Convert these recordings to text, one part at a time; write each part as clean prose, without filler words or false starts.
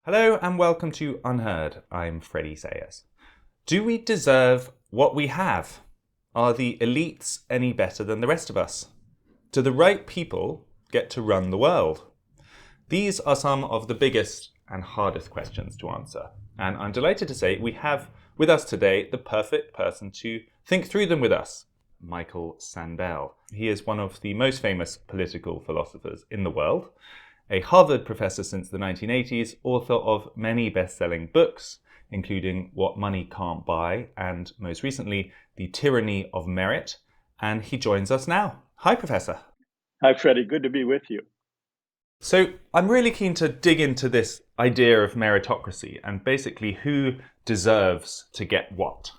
Hello and welcome to UnHerd. I'm Freddie Sayers. Do we deserve what we have? Are the elites any better than the rest of us? Do the right people get to run the world? These are some of the biggest and hardest questions to answer. And I'm delighted to say we have with us today the perfect person to think through them with us, Michael Sandel. He is one of the most famous political philosophers in the world, a Harvard professor since the 1980s, author of many best-selling books, including What Money Can't Buy and, most recently, The Tyranny of Merit. And he joins us now. Hi, Professor. Hi, Freddie. Good to be with you. So I'm really keen to dig into this idea of meritocracy and basically who deserves to get what.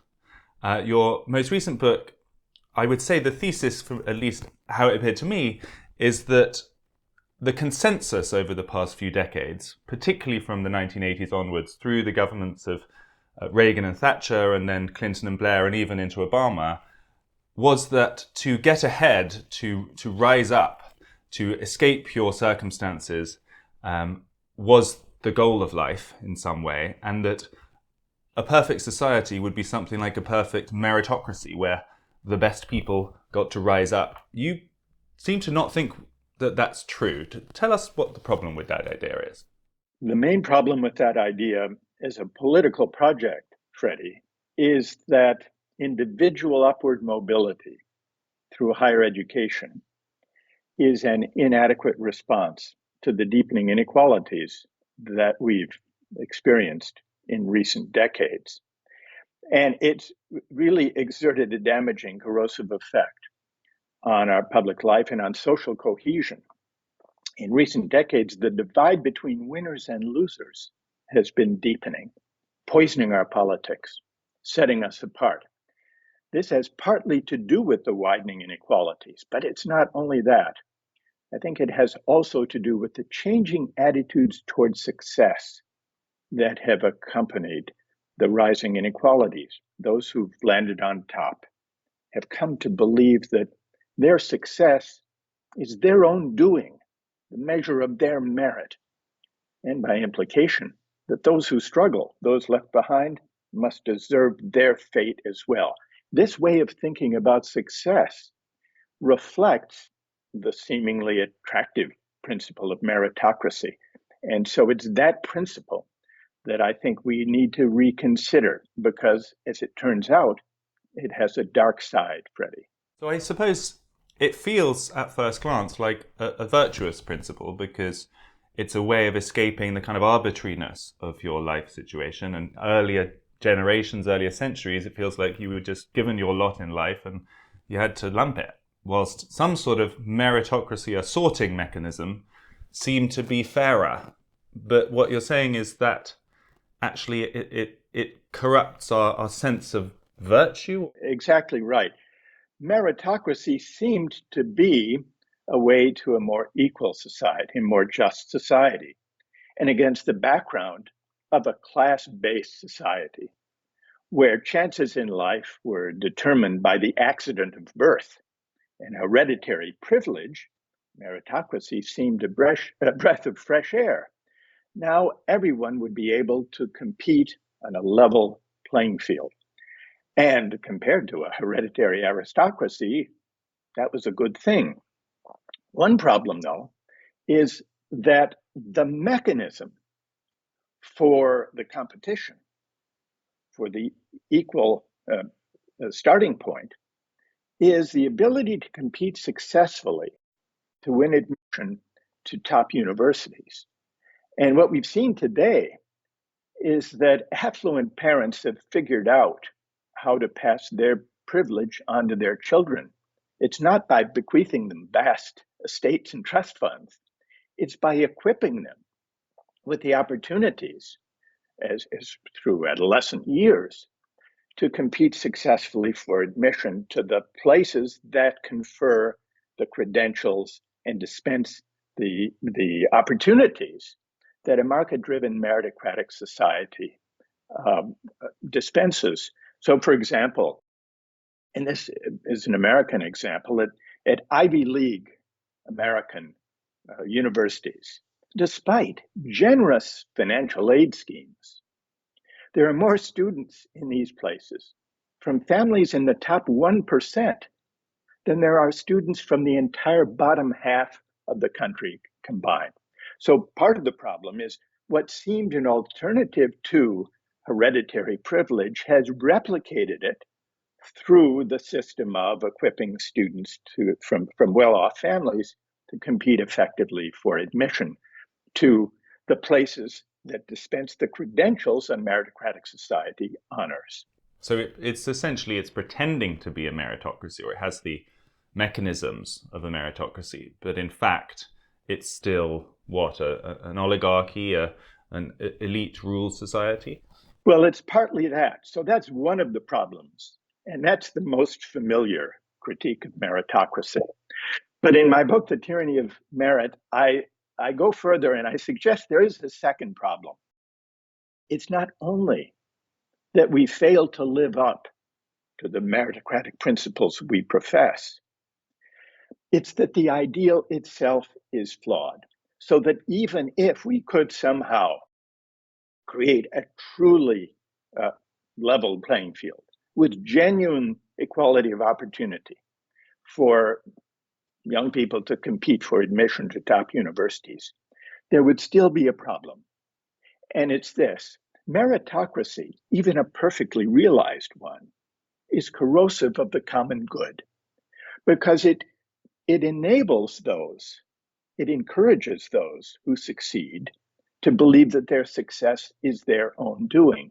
Your most recent book, I would say the thesis, from at least how it appeared to me, is that the consensus over the past few decades, particularly from the 1980s onwards through the governments of Reagan and Thatcher and then Clinton and Blair and even into Obama, was that to get ahead, to rise up, to escape pure circumstances was the goal of life in some way, and that a perfect society would be something like a perfect meritocracy where the best people got to rise up. You seem to not think that that's true. Tell us what the problem with that idea is. The main problem with that idea as a political project, Freddie, is that individual upward mobility through higher education is an inadequate response to the deepening inequalities that we've experienced in recent decades. And it's really exerted a damaging, corrosive effect on our public life and on social cohesion. In recent decades, the divide between winners and losers has been deepening, poisoning our politics, setting us apart. This has partly to do with the widening inequalities, but it's not only that. I think it has also to do with the changing attitudes towards success that have accompanied the rising inequalities. Those who've landed on top have come to believe that their success is their own doing, the measure of their merit, and by implication, that those who struggle, those left behind, must deserve their fate as well. This way of thinking about success reflects the seemingly attractive principle of meritocracy. And so it's that principle that I think we need to reconsider because, as it turns out, it has a dark side, Freddie. So I suppose it feels at first glance like a virtuous principle because it's a way of escaping the kind of arbitrariness of your life situation. And earlier generations, earlier centuries, it feels like you were just given your lot in life and you had to lump it. Whilst some sort of meritocracy, a sorting mechanism, seemed to be fairer. But what you're saying is that actually it corrupts our sense of virtue. Exactly right. Meritocracy seemed to be a way to a more equal society, a more just society, and against the background of a class-based society where chances in life were determined by the accident of birth and hereditary privilege. Meritocracy seemed a breath of fresh air. Now everyone would be able to compete on a level playing field. And compared to a hereditary aristocracy, that was a good thing. One problem, though, is that the mechanism for the competition, for the equal starting point, is the ability to compete successfully to win admission to top universities. And what we've seen today is that affluent parents have figured out how to pass their privilege on to their children. It's not by bequeathing them vast estates and trust funds. It's by equipping them with the opportunities as through adolescent years to compete successfully for admission to the places that confer the credentials and dispense the opportunities that a market-driven meritocratic society dispenses. So, for example, and this is an American example, at Ivy League American universities, despite generous financial aid schemes, there are more students in these places from families in the top 1% than there are students from the entire bottom half of the country combined. So part of the problem is what seemed an alternative to hereditary privilege has replicated it through the system of equipping students from well-off families to compete effectively for admission to the places that dispense the credentials a meritocratic society honors. So it's essentially, it's pretending to be a meritocracy, or it has the mechanisms of a meritocracy, but in fact, it's still what, an oligarchy, an elite rule society? Well, it's partly that. So that's one of the problems. And that's the most familiar critique of meritocracy. But in my book, The Tyranny of Merit, I go further and I suggest there is a second problem. It's not only that we fail to live up to the meritocratic principles we profess, it's that the ideal itself is flawed. So that even if we could somehow create a truly level playing field with genuine equality of opportunity for young people to compete for admission to top universities, there would still be a problem. And it's this: meritocracy, even a perfectly realized one, is corrosive of the common good because it enables those, it encourages those who succeed to believe that their success is their own doing.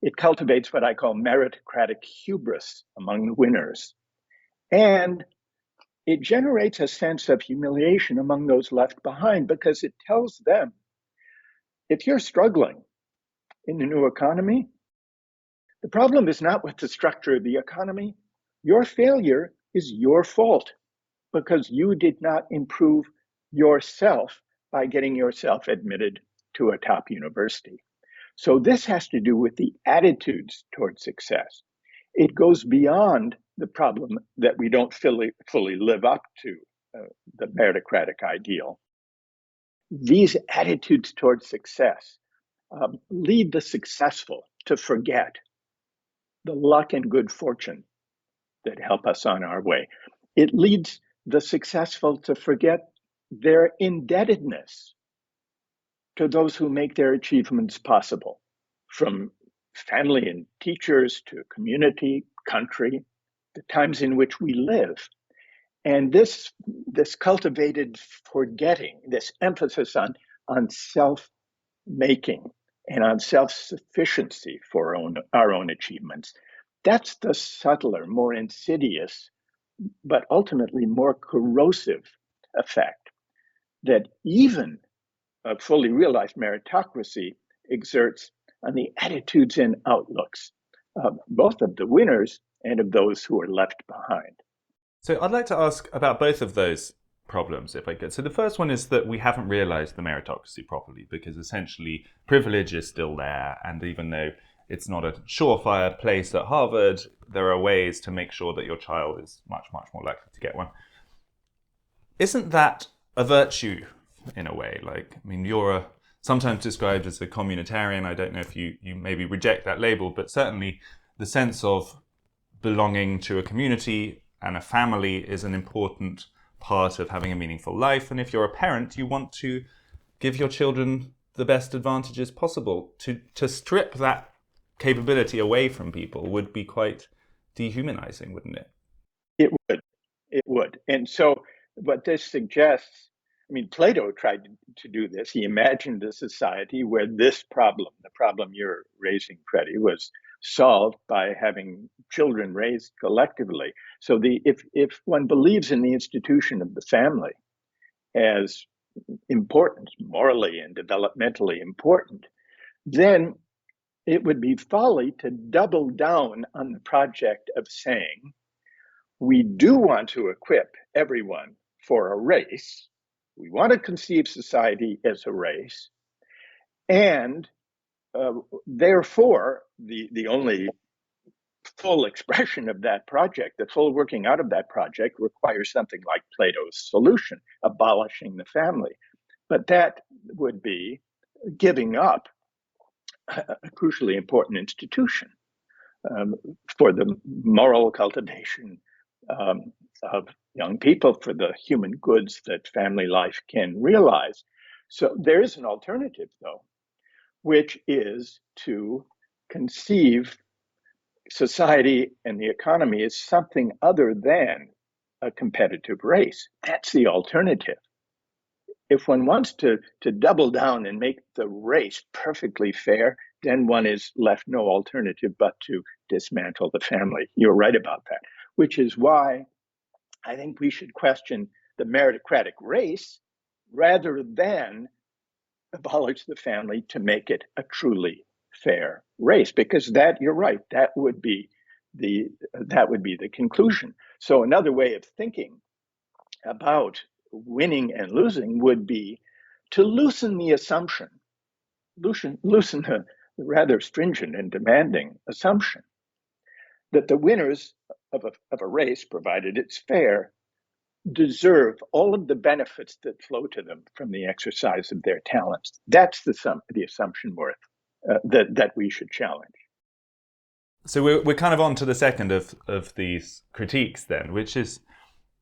It cultivates what I call meritocratic hubris among the winners. And it generates a sense of humiliation among those left behind because it tells them, if you're struggling in the new economy, the problem is not with the structure of the economy. Your failure is your fault because you did not improve yourself by getting yourself admitted to a top university. So this has to do with the attitudes towards success. It goes beyond the problem that we don't fully live up to the meritocratic ideal. These attitudes towards success lead the successful to forget the luck and good fortune that help us on our way. It leads the successful to forget their indebtedness to those who make their achievements possible, from family and teachers to community, country, the times in which we live. And this cultivated forgetting, this emphasis on self-making and on self-sufficiency for our own achievements, that's the subtler, more insidious, but ultimately more corrosive effect that even a fully realized meritocracy exerts on the attitudes and outlooks, both of the winners and of those who are left behind. So I'd like to ask about both of those problems, if I could. So the first one is that we haven't realized the meritocracy properly, because essentially privilege is still there, and even though it's not a surefire place at Harvard, there are ways to make sure that your child is much, much more likely to get one. Isn't that a virtue in a way? Like, I mean, you're sometimes described as a communitarian. I don't know if you maybe reject that label, but certainly the sense of belonging to a community and a family is an important part of having a meaningful life. And if you're a parent, you want to give your children the best advantages possible. To strip that capability away from people would be quite dehumanizing, wouldn't it? It would. And so what this suggests, I mean, Plato tried to do this. He imagined a society where this problem, the problem you're raising, Freddie, was solved by having children raised collectively. So if one believes in the institution of the family as important, morally and developmentally important, then it would be folly to double down on the project of saying, we do want to equip everyone for a race. We want to conceive society as a race. And therefore, the only full expression of that project, the full working out of that project, requires something like Plato's solution, abolishing the family. But that would be giving up a crucially important institution for the moral cultivation of young people, for the human goods that family life can realize. So there is an alternative, though, which is to conceive society and the economy as something other than a competitive race. That's the alternative. If one wants to double down and make the race perfectly fair, then one is left no alternative but to dismantle the family. You're right about that, which is why I think we should question the meritocratic race rather than abolish the family to make it a truly fair race, because that, you're right, that would be the conclusion. So another way of thinking about winning and losing would be to loosen the assumption, loosen the rather stringent and demanding assumption that the winners of a race, provided it's fair, deserve all of the benefits that flow to them from the exercise of their talents. That's the assumption worth that we should challenge. So we're kind of on to the second of these critiques then, which is,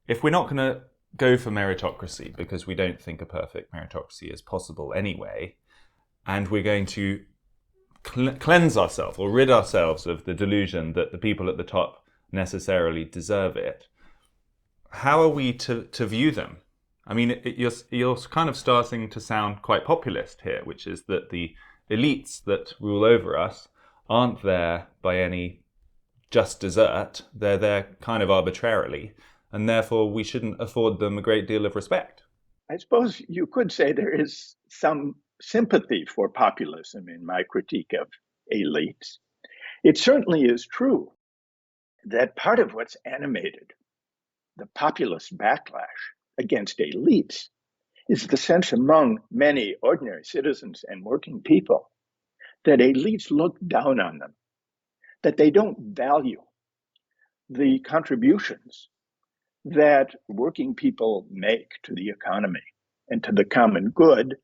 if we're not going to go for meritocracy because we don't think a perfect meritocracy is possible anyway, and we're going to cleanse ourselves or rid ourselves of the delusion that the people at the top necessarily deserve it, how are we to view them? I mean, you're kind of starting to sound quite populist here, which is that the elites that rule over us aren't there by any just desert. They're there kind of arbitrarily, and therefore we shouldn't afford them a great deal of respect. I suppose you could say there is some sympathy for populism in my critique of elites. It certainly is true that part of what's animated the populist backlash against elites is the sense among many ordinary citizens and working people that elites look down on them, that they don't value the contributions that working people make to the economy and to the common good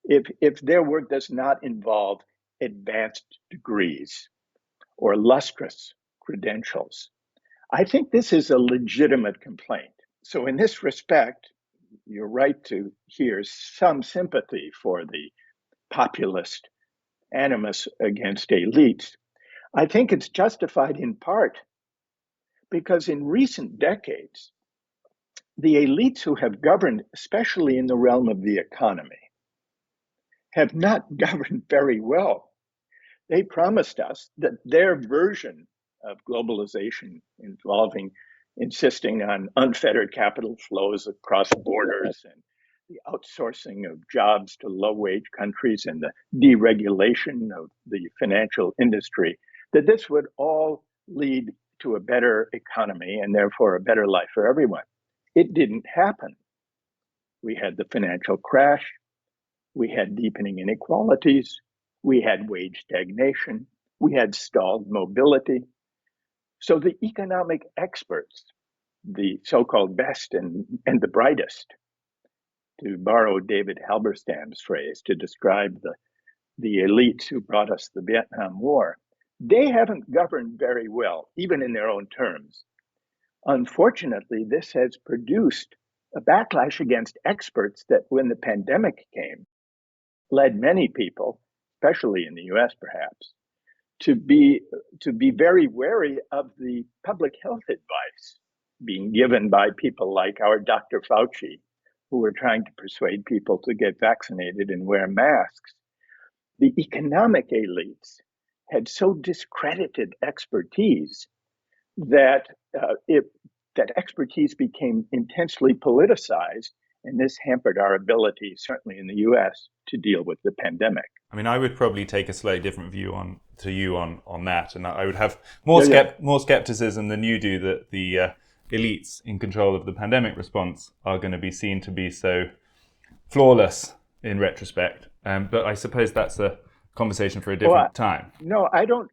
if their work does not involve advanced degrees or lustrous credentials. I think this is a legitimate complaint. So in this respect, you're right to hear some sympathy for the populist animus against elites. I think it's justified in part because in recent decades, the elites who have governed, especially in the realm of the economy, have not governed very well. They promised us that their version of globalization involving insisting on unfettered capital flows across borders and the outsourcing of jobs to low-wage countries and the deregulation of the financial industry, that this would all lead to a better economy and therefore a better life for everyone. It didn't happen. We had the financial crash. We had deepening inequalities. We had wage stagnation. We had stalled mobility. So the economic experts, the so-called best and the brightest, to borrow David Halberstam's phrase to describe the elites who brought us the Vietnam War, they haven't governed very well, even in their own terms. Unfortunately, this has produced a backlash against experts that when the pandemic came, led many people, especially in the US perhaps, to be very wary of the public health advice being given by people like our Dr. Fauci, who were trying to persuade people to get vaccinated and wear masks. The economic elites had so discredited expertise that that expertise became intensely politicized, and this hampered our ability, certainly in the US, to deal with the pandemic. I mean, I would probably take a slightly different view on that, and I would have more skepticism than you do that the elites in control of the pandemic response are going to be seen to be so flawless in retrospect. But I suppose that's a conversation for a different time. No, I don't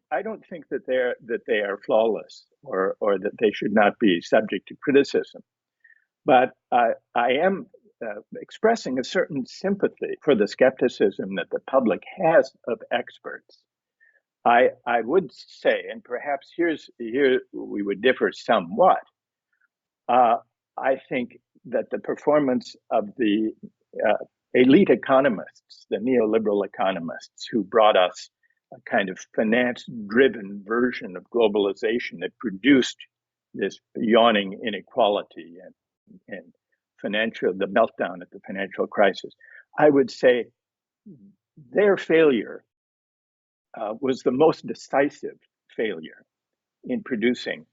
think that they are flawless or that they should not be subject to criticism. But I am expressing a certain sympathy for the skepticism that the public has of experts. I would say, and perhaps here we would differ somewhat. I think that the performance of the elite economists, the neoliberal economists who brought us a kind of finance-driven version of globalization that produced this yawning inequality and the meltdown at the financial crisis, I would say their failure was the most decisive failure in producing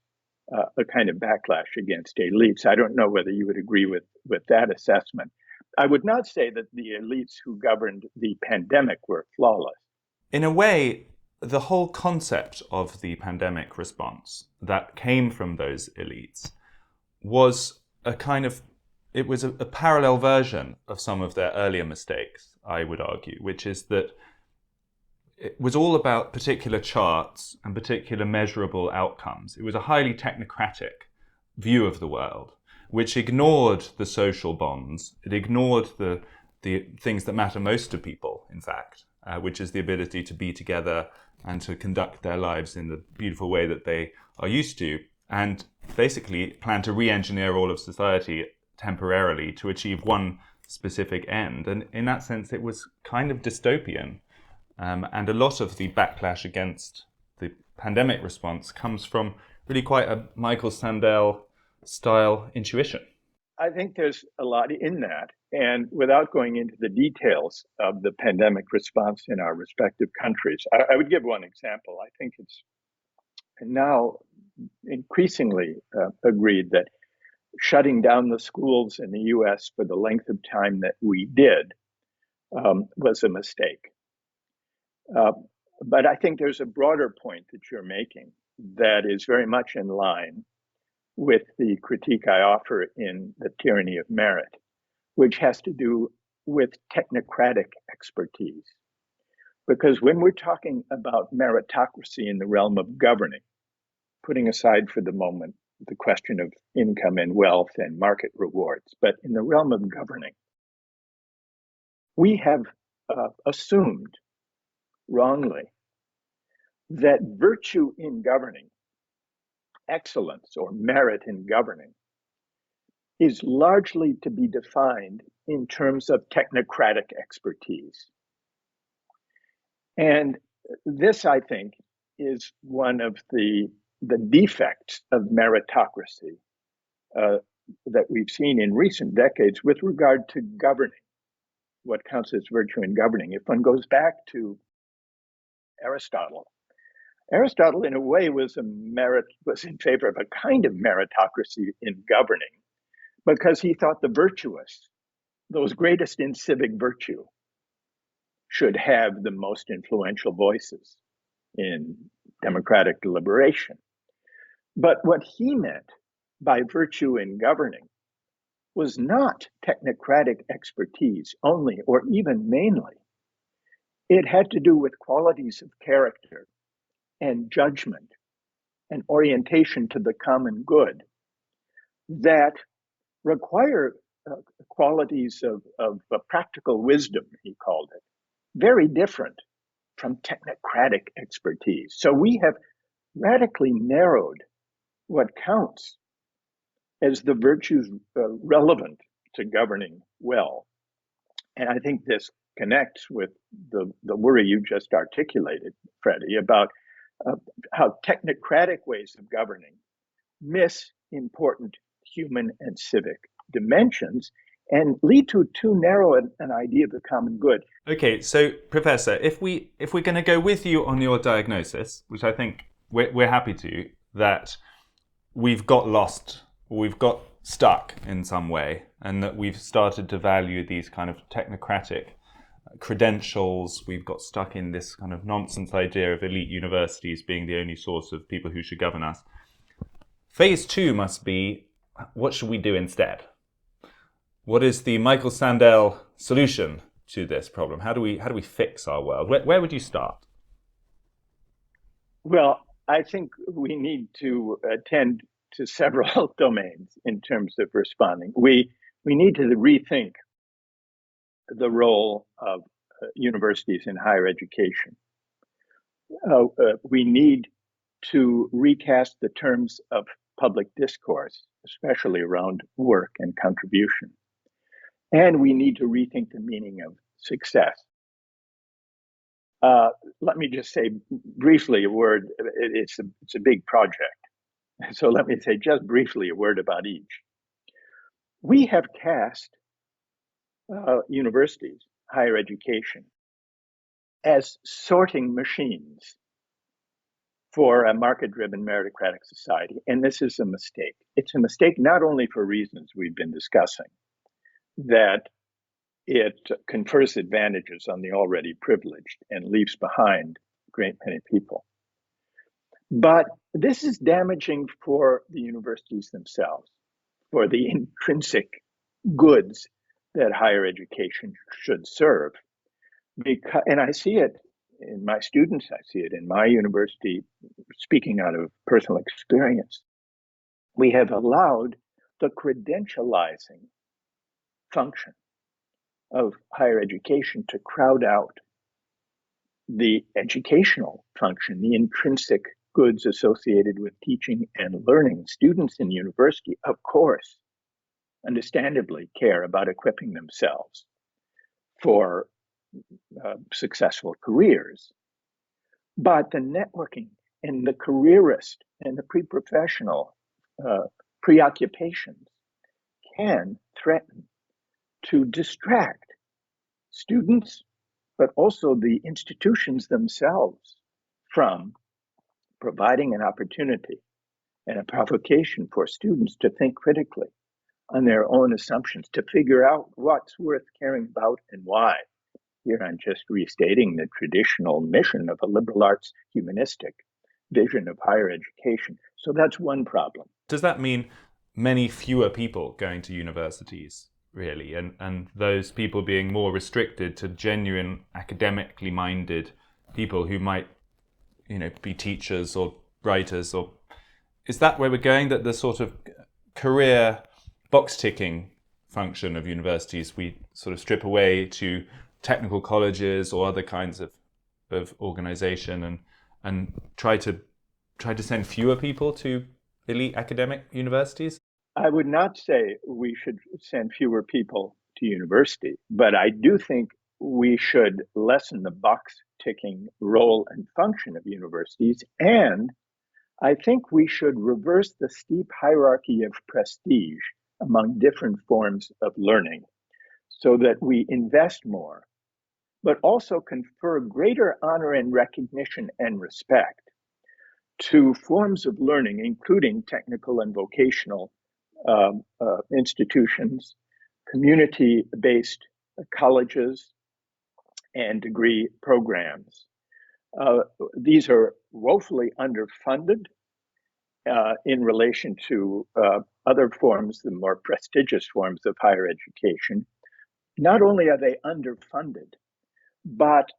a kind of backlash against elites. I don't know whether you would agree with that assessment. I would not say that the elites who governed the pandemic were flawless. In a way, the whole concept of the pandemic response that came from those elites was a parallel version of some of their earlier mistakes, I would argue, which is that it was all about particular charts and particular measurable outcomes. It was a highly technocratic view of the world, which ignored the social bonds. It ignored the things that matter most to people, in fact, which is the ability to be together and to conduct their lives in the beautiful way that they are used to, and basically plan to re-engineer all of society temporarily to achieve one specific end. And in that sense, it was kind of dystopian. And a lot of the backlash against the pandemic response comes from really quite a Michael Sandel style intuition. I think there's a lot in that. And without going into the details of the pandemic response in our respective countries, I would give one example. I think it's now increasingly agreed that shutting down the schools in the US for the length of time that we did was a mistake. But I think there's a broader point that you're making that is very much in line with the critique I offer in The Tyranny of Merit, which has to do with technocratic expertise. Because when we're talking about meritocracy in the realm of governing, putting aside for the moment the question of income and wealth and market rewards, but in the realm of governing, we have assumed wrongly that virtue in governing, excellence or merit in governing, is largely to be defined in terms of technocratic expertise. And this, I think, is one of the defects of meritocracy that we've seen in recent decades with regard to governing, what counts as virtue in governing. If one goes back to Aristotle, in a way, was in favor of a kind of meritocracy in governing, because he thought the virtuous, those greatest in civic virtue, should have the most influential voices in democratic deliberation. But what he meant by virtue in governing was not technocratic expertise only, or even mainly. It had to do with qualities of character and judgment and orientation to the common good that require qualities of practical wisdom, he called it, very different from technocratic expertise. So we have radically narrowed what counts as the virtues relevant to governing well. And I think this connects with the worry you just articulated, Freddie, about how technocratic ways of governing miss important human and civic dimensions and lead to too narrow an idea of the common good. Okay, so Professor, if we're going to go with you on your diagnosis, which I think we're happy to, that we've got lost, we've got stuck in some way, and that we've started to value these kind of technocratic credentials, we've got stuck in this kind of nonsense idea of elite universities being the only source of people who should govern us. Phase 2 must be, what should we do instead? What is the Michael Sandel solution to this problem? How do we fix our world? Where would you start? Well, I think we need to attend to several domains in terms of responding. We We need to rethink the role of universities in higher education. We need to recast the terms of public discourse, especially around work and contribution. And we need to rethink the meaning of success. Let me just say briefly a word. It's a big project. So let me say just briefly a word about each. We have cast universities, higher education, as sorting machines for a market-driven meritocratic society. And this is a mistake. It's a mistake not only for reasons we've been discussing, that it confers advantages on the already privileged and leaves behind a great many people, but this is damaging for the universities themselves, for the intrinsic goods that higher education should serve. And I see it in my students, I see it in my university, speaking out of personal experience. We have allowed the credentializing function of higher education to crowd out the educational function, the intrinsic goods associated with teaching and learning. Students in university, of course, understandably care about equipping themselves for successful careers. But the networking and the careerist and the pre-professional preoccupations can threaten to distract students, but also the institutions themselves, from providing an opportunity and a provocation for students to think critically on their own assumptions, to figure out what's worth caring about and why. Here I'm just restating the traditional mission of a liberal arts humanistic vision of higher education. So that's one problem. Does that mean many fewer people going to universities, really, and those people being more restricted to genuine academically minded people who might, be teachers or writers? Or is that where we're going, that the sort of career box ticking function of universities we sort of strip away to technical colleges or other kinds of organization and try to send fewer people to elite academic universities? I would not say we should send fewer people to university, but I do think we should lessen the box ticking role and function of universities. And I think we should reverse the steep hierarchy of prestige among different forms of learning so that we invest more, but also confer greater honor and recognition and respect to forms of learning, including technical and vocational institutions, community-based colleges, and degree programs. These are woefully underfunded in relation to other forms, the more prestigious forms of higher education. Not only are they underfunded, but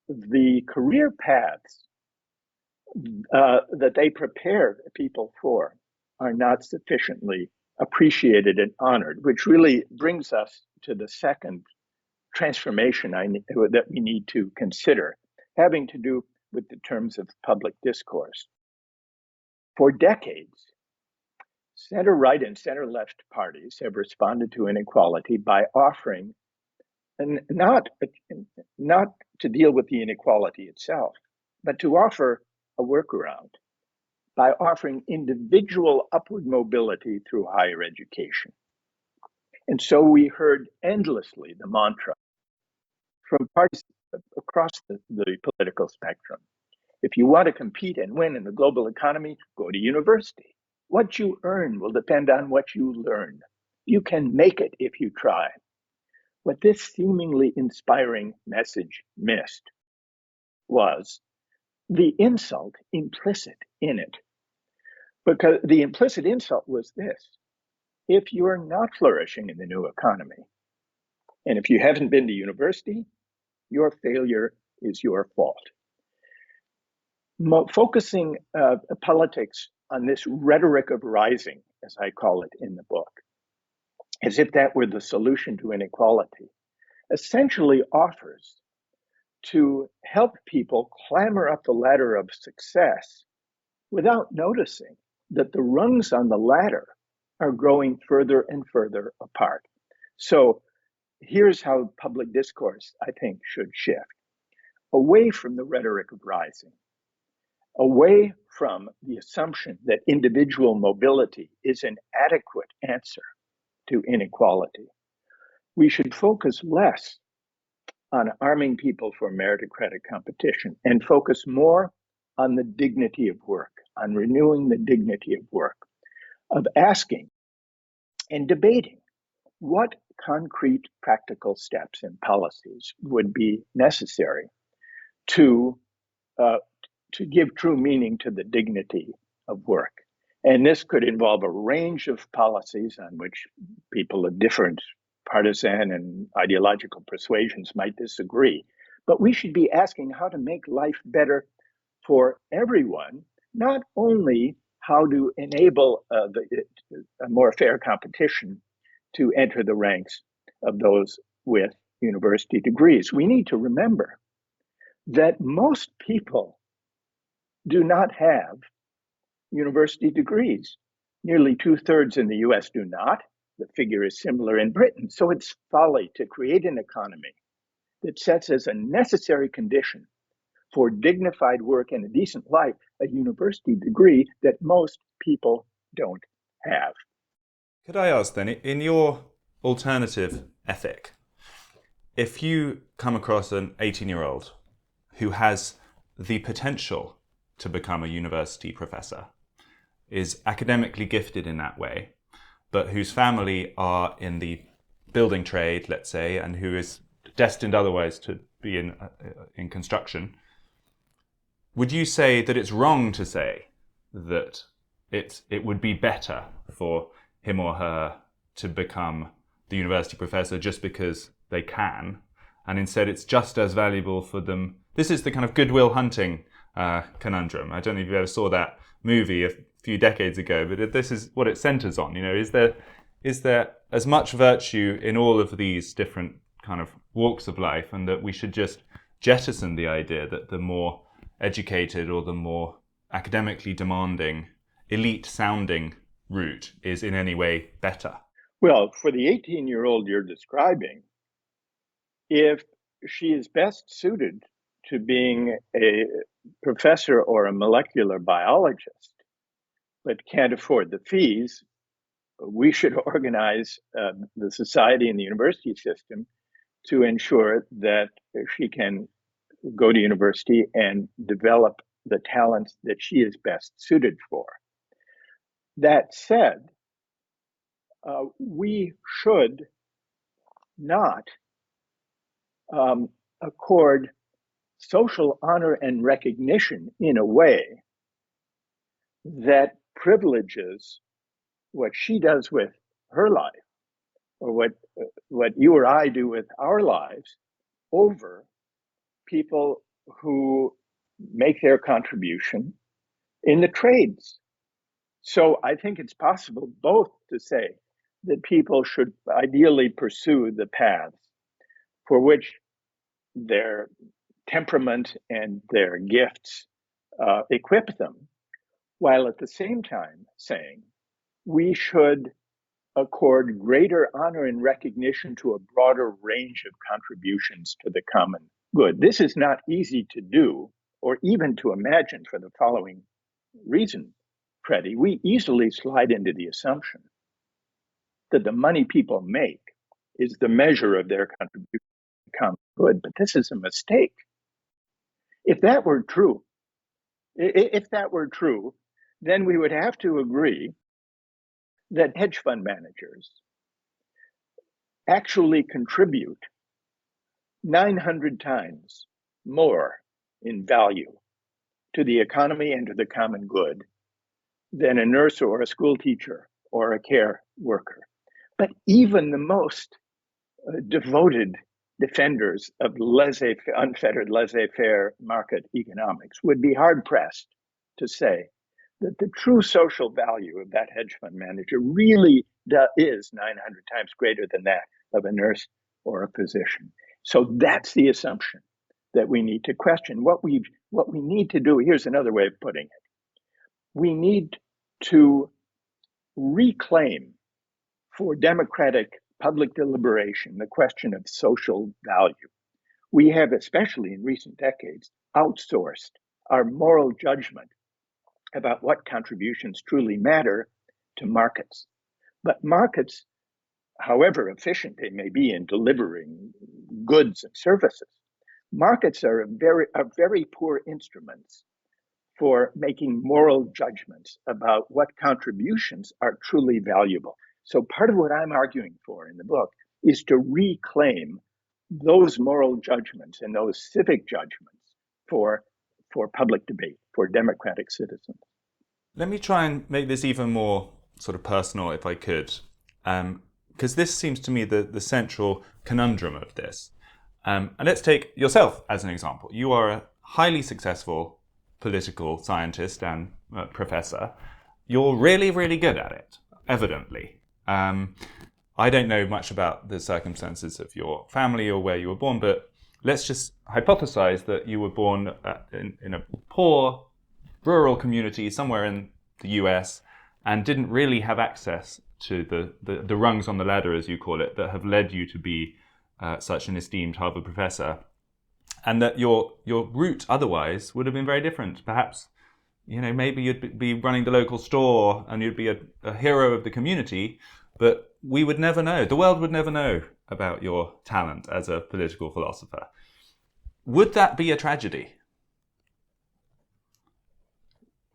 the career paths that they prepare people for are not sufficiently appreciated and honored, which really brings us to the second transformation that we need to consider, having to do with the terms of public discourse. For decades, center-right and center-left parties have responded to inequality by offering, and not to deal with the inequality itself, but to offer a workaround by offering individual upward mobility through higher education. And so we heard endlessly the mantra from parties across the political spectrum. If you want to compete and win in the global economy, go to university. What you earn will depend on what you learn. You can make it if you try. What this seemingly inspiring message missed was the insult implicit in it. Because the implicit insult was this: if you're not flourishing in the new economy, and if you haven't been to university, your failure is your fault. Focusing politics on this rhetoric of rising, as I call it in the book, as if that were the solution to inequality, essentially offers to help people clamber up the ladder of success without noticing that the rungs on the ladder are growing further and further apart. So here's how public discourse, I think, should shift away from the rhetoric of rising, away from the assumption that individual mobility is an adequate answer to inequality. We should focus less on arming people for meritocratic competition and focus more on the dignity of work, on renewing the dignity of work, of asking and debating what concrete practical steps and policies would be necessary to give true meaning to the dignity of work. And this could involve a range of policies on which people of different partisan and ideological persuasions might disagree. But we should be asking how to make life better for everyone, not only how to enable a more fair competition to enter the ranks of those with university degrees. We need to remember that most people do not have university degrees. Nearly 2/3 in the US do not. The figure is similar in Britain. So it's folly to create an economy that sets as a necessary condition for dignified work and a decent life a university degree that most people don't have. Could I ask then, in your alternative ethic, if you come across an 18-year-old who has the potential to become a university professor, is academically gifted in that way, but whose family are in the building trade, let's say, and who is destined otherwise to be in construction, would you say that it's wrong to say that it would be better for him or her to become the university professor just because they can, and instead it's just as valuable for them? This is the kind of Goodwill Hunting conundrum. I don't know if you ever saw that movie a few decades ago, but this is what it centers on. You know, is there as much virtue in all of these different kind of walks of life, and that we should just jettison the idea that the more educated or the more academically demanding, elite-sounding route is in any way better? Well, for the 18-year-old you're describing, if she is best suited to being a professor or a molecular biologist, but can't afford the fees, we should organize the society and the university system to ensure that she can go to university and develop the talents that she is best suited for. That said, we should not accord social honor and recognition in a way that privileges what she does with her life, or what you or I do with our lives, over people who make their contribution in the trades. So I think it's possible both to say that people should ideally pursue the paths for which their temperament and their gifts equip them, while at the same time saying we should accord greater honor and recognition to a broader range of contributions to the common good. This is not easy to do or even to imagine for the following reason, Freddie. We easily slide into the assumption that the money people make is the measure of their contribution to the common good, but this is a mistake. If that were true, then we would have to agree that hedge fund managers actually contribute 900 times more in value to the economy and to the common good than a nurse or a school teacher or a care worker. But even the most devoted defenders of unfettered laissez-faire market economics would be hard-pressed to say that the true social value of that hedge fund manager really is 900 times greater than that of a nurse or a physician. So that's the assumption that we need to question. What we need to do, here's another way of putting it. We need to reclaim for democratic public deliberation the question of social value. We have, especially in recent decades, outsourced our moral judgment about what contributions truly matter to markets. But markets, however efficient they may be in delivering goods and services, markets are very poor instruments for making moral judgments about what contributions are truly valuable. So part of what I'm arguing for in the book is to reclaim those moral judgments and those civic judgments for public debate, for democratic citizens. Let me try and make this even more sort of personal, if I could, because this seems to me the central conundrum of this. And let's take yourself as an example. You are a highly successful political scientist and professor. You're really, really good at it, evidently. I don't know much about the circumstances of your family or where you were born, but let's just hypothesize that you were born in a poor, rural community somewhere in the US and didn't really have access to the rungs on the ladder, as you call it, that have led you to be such an esteemed Harvard professor, and that your route otherwise would have been very different. Perhaps, maybe you'd be running the local store and you'd be a hero of the community, but we would never know. The world would never know about your talent as a political philosopher. Would that be a tragedy?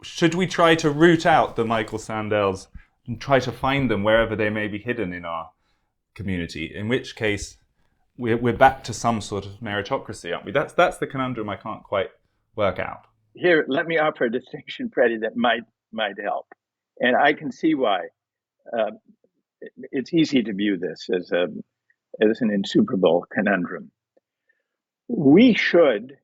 Should we try to root out the Michael Sandels and try to find them wherever they may be hidden in our community? In which case, we're back to some sort of meritocracy, aren't we? That's the conundrum I can't quite work out. Here, let me offer a distinction, Freddie, that might help. And I can see why it's easy to view this as an insuperable conundrum. We should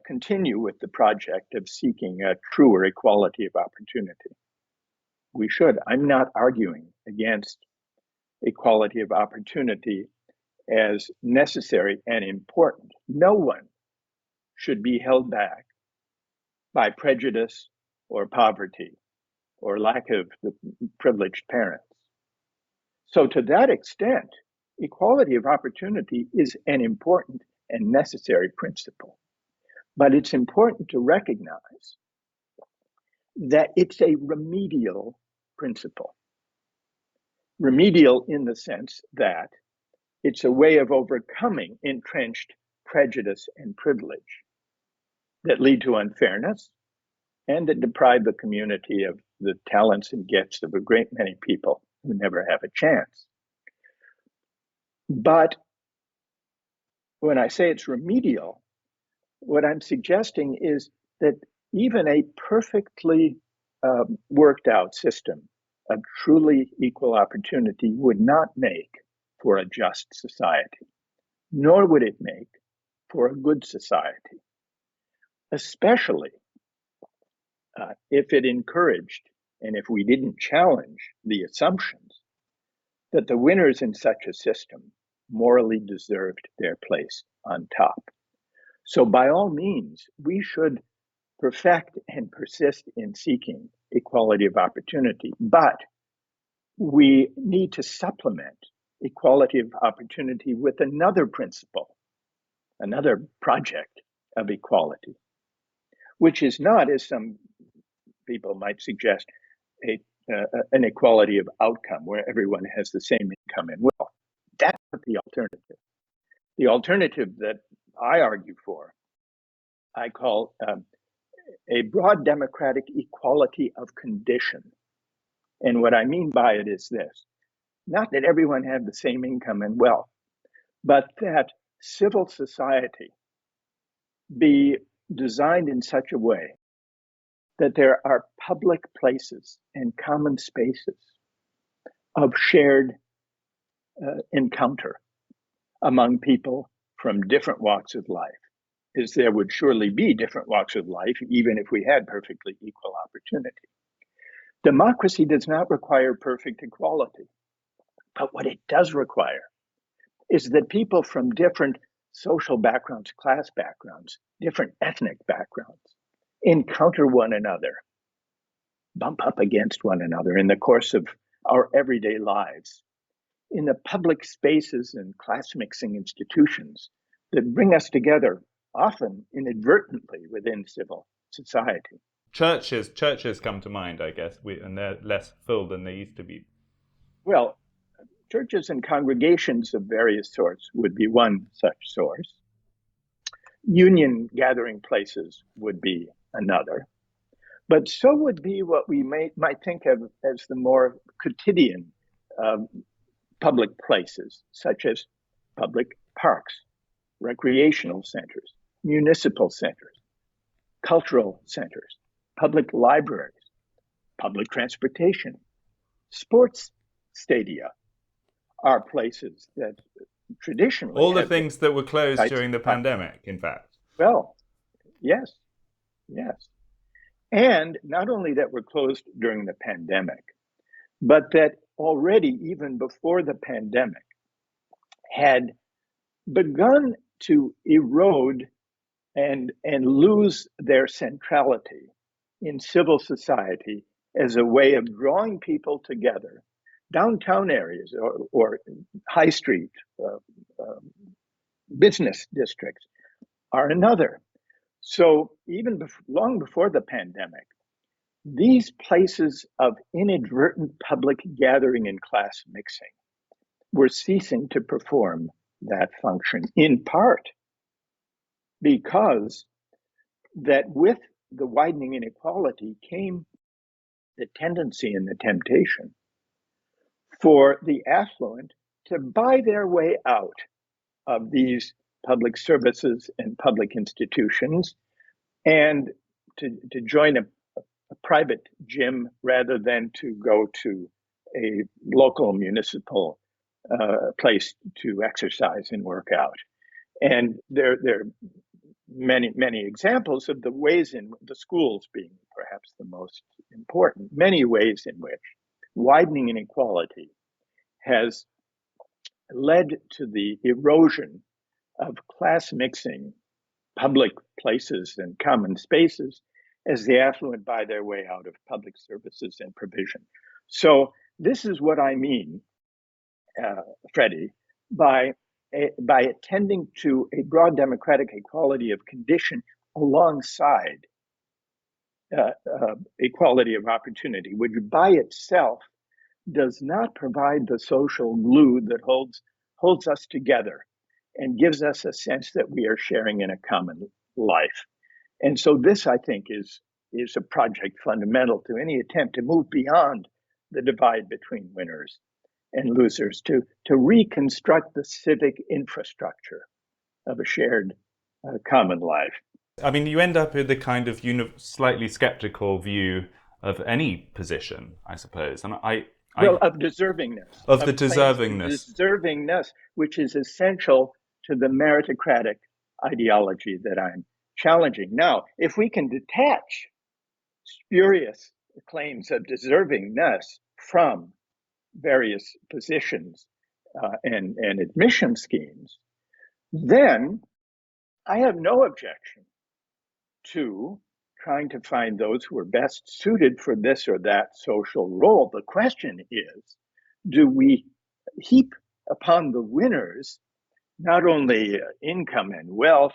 continue with the project of seeking a truer equality of opportunity. We should. I'm not arguing against equality of opportunity as necessary and important. No one should be held back by prejudice or poverty or lack of the privileged parents. So to that extent, equality of opportunity is an important and necessary principle. But it's important to recognize that it's a remedial principle. Remedial in the sense that it's a way of overcoming entrenched prejudice and privilege that lead to unfairness and that deprive the community of the talents and gifts of a great many people who never have a chance. But when I say it's remedial, what I'm suggesting is that even a perfectly worked out system of truly equal opportunity would not make for a just society, nor would it make for a good society, especially if it encouraged and if we didn't challenge the assumptions that the winners in such a system morally deserved their place on top. So by all means, we should perfect and persist in seeking equality of opportunity, but we need to supplement equality of opportunity with another principle, another project of equality, which is not, as some people might suggest, an equality of outcome where everyone has the same income and wealth. That's not the alternative. The alternative that I argue for, I call a broad democratic equality of condition. And what I mean by it is this: not that everyone have the same income and wealth, but that civil society be designed in such a way that there are public places and common spaces of shared encounter among people from different walks of life. is there would surely be different walks of life, even if we had perfectly equal opportunity. Democracy does not require perfect equality, but what it does require is that people from different social backgrounds, class backgrounds, different ethnic backgrounds encounter one another, bump up against one another in the course of our everyday lives, in the public spaces and class mixing institutions that bring us together, often inadvertently within civil society. Churches come to mind, I guess, and they're less full than they used to be. Well, churches and congregations of various sorts would be one such source. Union gathering places would be another. But so would be what we might think of as the more quotidian public places, such as public parks, recreational centers, municipal centers, cultural centers, public libraries, public transportation, sports stadia are places that traditionally all the things that were closed during the pandemic, in fact. Well, yes. And not only that were closed during the pandemic, but that already, even before the pandemic, had begun to erode and lose their centrality in civil society as a way of drawing people together. Downtown areas or high street business districts are another. So even long before the pandemic, these places of inadvertent public gathering and class mixing were ceasing to perform that function, in part because that with the widening inequality came the tendency and the temptation for the affluent to buy their way out of these public services and public institutions and to join a private gym rather than to go to a local municipal place to exercise and work out. And there are many examples of the ways in the schools being perhaps the most important, many ways in which widening inequality has led to the erosion of class mixing public places and common spaces as the affluent buy their way out of public services and provision. So this is what I mean, Freddie, by attending to a broad democratic equality of condition alongside equality of opportunity, which by itself does not provide the social glue that holds us together and gives us a sense that we are sharing in a common life. And so this, I think, is a project fundamental to any attempt to move beyond the divide between winners and losers, to reconstruct the civic infrastructure of a shared common life. I mean, you end up with a kind of slightly skeptical view of any position, I suppose. And of deservingness. Of the deservingness. Deservingness, which is essential to the meritocratic ideology that I'm challenging. Now, if we can detach spurious claims of deservingness from various positions and admission schemes, then I have no objection to trying to find those who are best suited for this or that social role. The question is, do we heap upon the winners not only income and wealth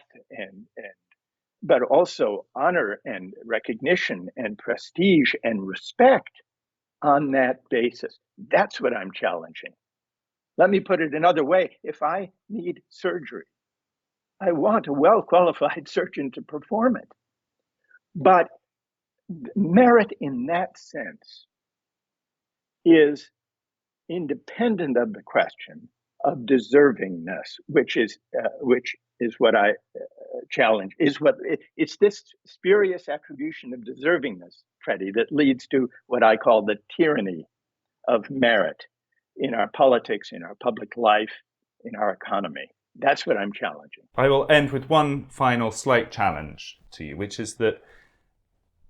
but also honor and recognition and prestige and respect on that basis? That's what I'm challenging. Let me put it another way. If I need surgery, I want a well-qualified surgeon to perform it. But merit in that sense is independent of the question of deservingness, which is what I challenge. It's this spurious attribution of deservingness, Freddie, that leads to what I call the tyranny of merit in our politics, in our public life, in our economy. That's what I'm challenging. I will end with one final slight challenge to you, which is that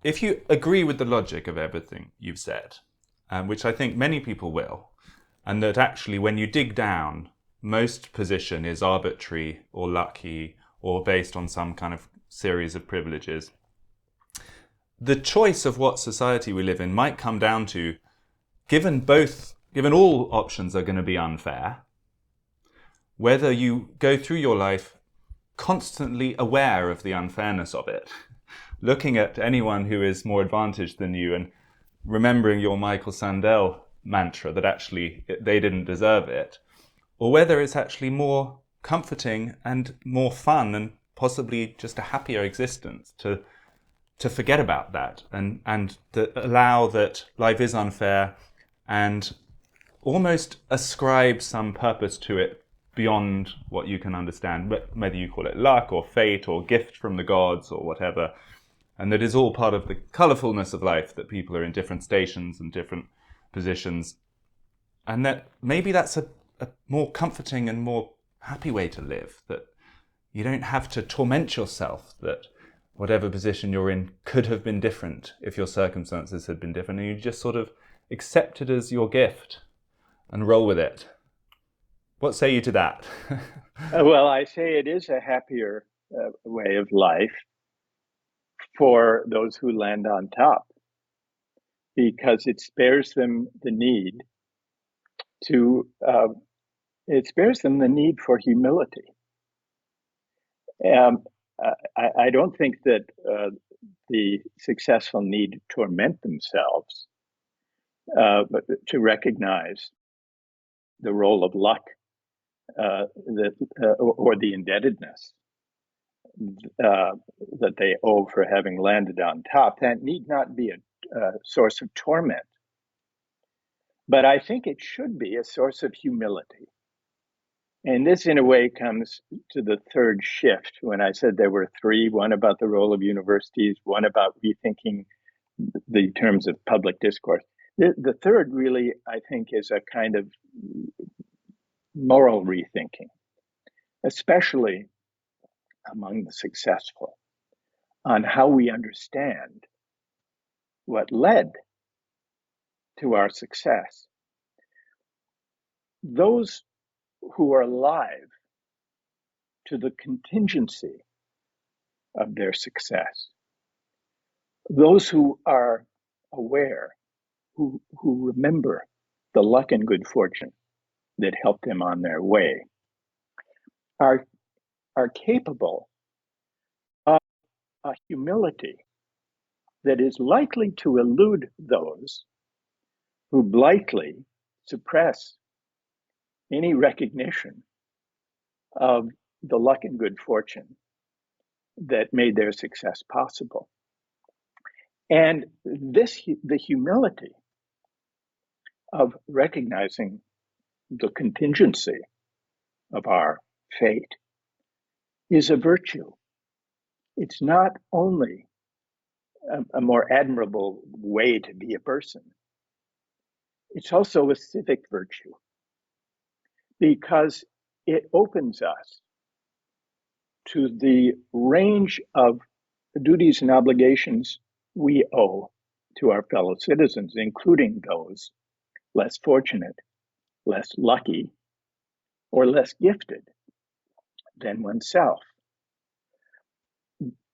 if you agree with the logic of everything you've said, which I think many people will, and that actually when you dig down, most position is arbitrary or lucky or based on some kind of series of privileges, the choice of what society we live in might come down to, given all options are going to be unfair, whether you go through your life constantly aware of the unfairness of it, looking at anyone who is more advantaged than you and remembering your Michael Sandel mantra that actually they didn't deserve it, or whether it's actually more comforting and more fun and possibly just a happier existence to forget about that and to allow that life is unfair and almost ascribe some purpose to it beyond what you can understand, whether you call it luck or fate or gift from the gods or whatever, and that is all part of the colourfulness of life, that people are in different stations and different positions, and that maybe that's a more comforting and more happy way to live, that you don't have to torment yourself that whatever position you're in could have been different if your circumstances had been different, and you just sort of accept it as your gift and roll with it. What say you to that? Well, I say it is a happier way of life for those who land on top, because it spares them the need for humility. I don't think that the successful need to torment themselves, but to recognize the role of luck or the indebtedness that they owe for having landed on top. That need not be a source of torment, but I think it should be a source of humility. And this, in a way, comes to the third shift when I said there were three: one about the role of universities, one about rethinking the terms of public discourse. The third, really, I think, is a kind of moral rethinking, especially among the successful, on how we understand what led to our success. Those who are alive to the contingency of their success, those who are aware, who remember the luck and good fortune that helped them on their way, are capable of a humility that is likely to elude those who blithely suppress any recognition of the luck and good fortune that made their success possible. And the humility of recognizing the contingency of our fate is a virtue. It's not only a more admirable way to be a person, it's also a civic virtue, because it opens us to the range of duties and obligations we owe to our fellow citizens, including those less fortunate, less lucky, or less gifted than oneself.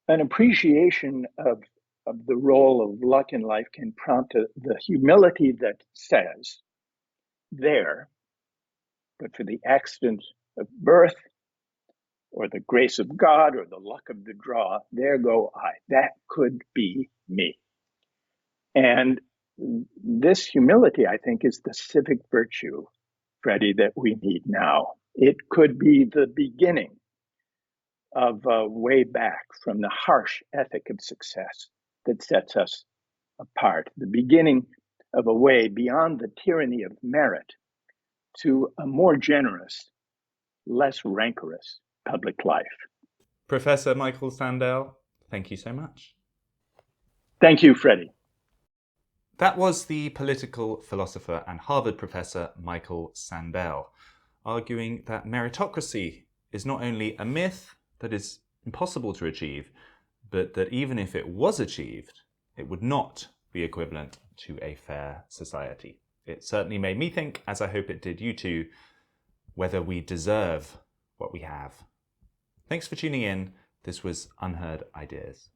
An appreciation of the role of luck in life can prompt the humility that says, there, but for the accident of birth, or the grace of God, or the luck of the draw, there go I. That could be me. And this humility, I think, is the civic virtue, Freddie, that we need now. It could be the beginning of a way back from the harsh ethic of success that sets us apart, the beginning of a way beyond the tyranny of merit to a more generous, less rancorous public life. Professor Michael Sandel, thank you so much. Thank you, Freddie. That was the political philosopher and Harvard professor Michael Sandel, arguing that meritocracy is not only a myth that is impossible to achieve, but that even if it was achieved, it would not be equivalent to a fair society. It certainly made me think, as I hope it did you too, whether we deserve what we have. Thanks for tuning in. This was UnHerd Ideas.